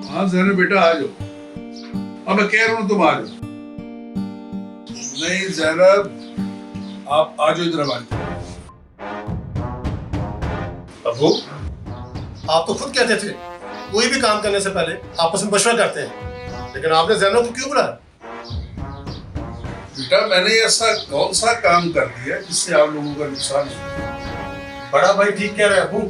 हाँ जैनब बेटा आ जाओ। अब मैं कह रहा हूँ तुम आ जाओ। नहीं जैनब आप आ जाओ इधर हमारी तरफ। अबू, आप तो खुद कहते थे कोई भी काम करने से पहले आपस में मशवरा करते हैं, लेकिन आपने जैनब को क्यों बुलाया? बेटा मैंने ऐसा कौन सा काम कर दिया जिससे आप लोगों का नुकसान हो? बड़ा भाई ठीक कह रहे हैं अबू।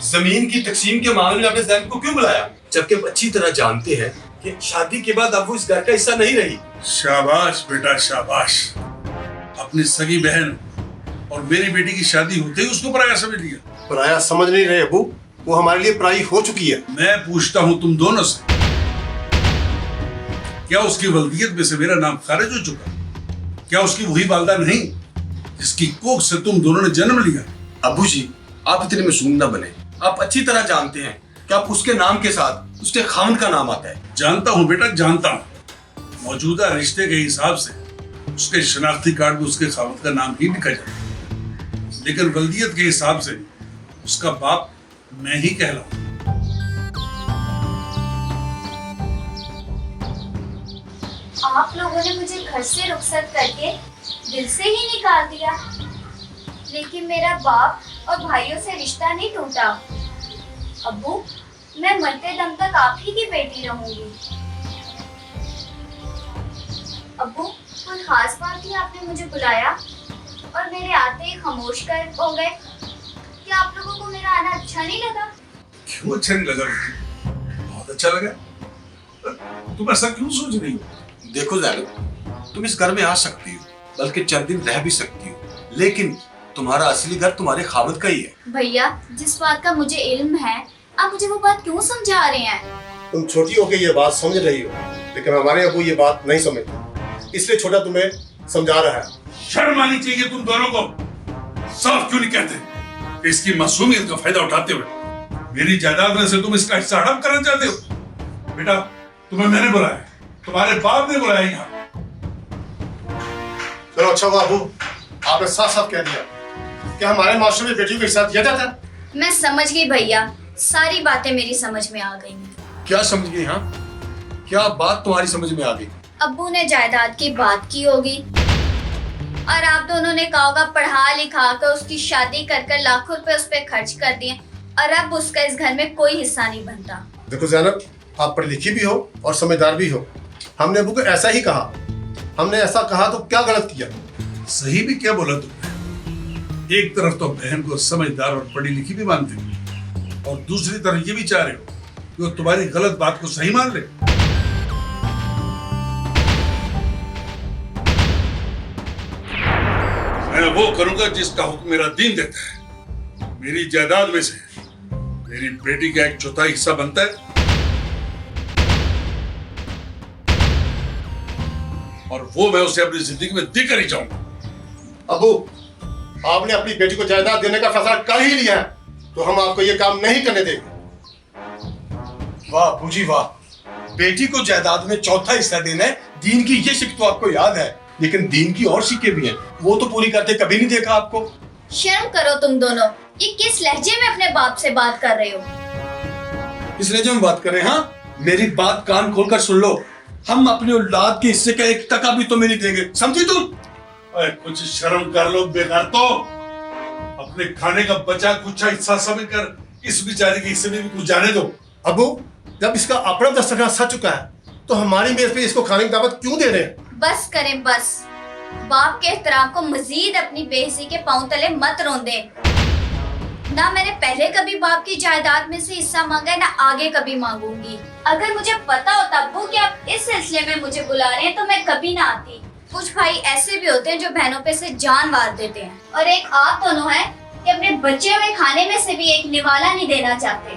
जमीन की तकसीम के मामले में आपने जैनब को क्यों बुलाया, जबकि आप अच्छी तरह जानते हैं कि शादी के बाद अब वो इस घर का हिस्सा नहीं रही। शाबाश बेटा शाबाश। अपनी सगी बहन और मेरी बेटी की शादी होते ही उसको पराया समझ लिया। पराया समझ नहीं रहे अबू, वो हमारे लिए पराई हो चुकी है। मैं पूछता हूँ तुम दोनों से, क्या उसकी वल्दियत में से मेरा नाम खारिज हो चुका? क्या उसकी वही वालदा नहीं जिसकी कोख से तुम दोनों ने जन्म लिया? अबू जी, आप इतने मासूम ना बने। आप अच्छी तरह जानते हैं कि आप उसके नाम के साथ उसके खामद का नाम आता है। जानता हूँ बेटा जानता हूँ। मौजूदा रिश्ते के हिसाब से उसके शनाख्ती कार्ड में उसके खामद का नाम ही लिखा जाता है, लेकिन वल्दियत के हिसाब से उसका बाप मैं ही कहलाऊं। आप लोगों ने मुझे घर से रुखसत करके दिल से ही निकाल दिया, लेकिन मेरा बाप और भाइयों से रिश्ता नहीं टूटा। अब्बू, मैं मरते दम तक आप ही की बेटी रहूंगी। अब्बू, कोई खास बात ही आपने मुझे बुलाया और मेरे आते ही खामोश कर हो गए। क्या आप लोगों को मेरा आना अच्छा नहीं लगा? क्यों अच्छा नहीं लगा? बहुत अच्छा लगा। तुम ऐसा क्यों सोच रही हो? देखो जैनब, तुम इस घर में आ सकती हो, बल्कि चंद दिन रह भी सकती हो, लेकिन तुम्हारा असली घर तुम्हारे खामद का ही है। भैया, जिस बात का मुझे इल्म है, आप मुझे वो बात क्यों समझा रहे हैं? तुम छोटी होकर ये बात समझ रही हो, लेकिन हमारे अबू ये बात नहीं समझते, इसलिए छोटा तुम्हें समझा रहा है। शर्म आनी चाहिए तुम दोनों को। साफ क्यों नहीं कहते कि इसकी मासूमियत का फायदा उठाते हुए मेरी जायदाद में से तुम इसका हिस्सा हड़प करना चाहते हो? बेटा तुम्हें मैंने बुलाया, तुम्हारे बाप ने बुलाया यहाँ। चलो अच्छा हुआ अबू, आपने साफ साफ कह दिया कि हमारे माशरे में बेटियों के साथ दिया जाता है। मैं समझ गई भैया, सारी बातें मेरी समझ में आ गई। क्या समझ गई? हाँ, क्या बात तुम्हारी समझ में आ गई? अब्बू ने जायदाद की बात की होगी और आप दोनों ने कहा होगा पढ़ा लिखा कर उसकी शादी कर कर लाखों रुपए उस पर खर्च कर दिए और अब उसका इस घर में कोई हिस्सा नहीं बनता। देखो जैनब, आप पढ़ी लिखी भी हो और समझदार भी हो। हमने अबू को ऐसा ही कहा। हमने ऐसा कहा तो क्या गलत किया? सही भी क्या बोला तुमने? एक तरफ तो बहन को समझदार और पढ़ी लिखी भी मानते हो और दूसरी तरफ ये भी चाह रहे हो कि वो तुम्हारी गलत बात को सही मान ले। मैं वो करूंगा जिसका हुक्म मेरा दीन देता है। मेरी जायदाद में से मेरी बेटी का 1/4 हिस्सा बनता है और वो मैं उसे अपनी जिंदगी में देकर ही जाऊंगा। अबू, आपने अपनी बेटी को जायदाद देने का फैसला कर ही लिया है, तो हम आपको ये काम नहीं करने देंगे। वाह अबू जी वाह, बेटी को जायदाद में 1/4 हिस्सा देना है, दीन की ये शिक तो आपको याद है, लेकिन दीन की और शिकें भी हैं, वो तो पूरी करते कभी नहीं देखा आपको। शर्म करो तुम दोनों, ये किस लहजे में अपने बाप से बात कर रहे हो? इस लहजे में बात कर रहे हैं? हाँ, मेरी बात कान खोलकर सुन लो। हम अपने औलाद के हिस्से का 1 टका भी तुम्हें नहीं देंगे, समझी तुम? अरे कुछ शर्म कर लो बेकार। तो अपने खाने का बचा कुछ हिस्सा समझ कर इस बेचारे के हिस्से में भी कुछ जाने दो। अबू, जब इसका अपना दस्तरखान सज चुका है तो हमारी मेज पे इसको खाने की दावत क्यों दे रहे हैं? बस करें बस। बाप के एहतराम को मजीद अपनी बेइज्जती के पांव तले मत रौंदे। ना मैंने पहले कभी बाप की जायदाद में से हिस्सा मांगा है, ना आगे कभी मांगूंगी। अगर मुझे पता होता अब्बू कि आप इस सिलसिले में मुझे बुला रहे हैं तो मैं कभी ना आती। कुछ भाई ऐसे भी होते हैं जो बहनों पे से जान मार देते हैं, और एक आप दोनों हैं कि अपने बचे हुए खाने में से भी एक निवाला नहीं देना चाहते।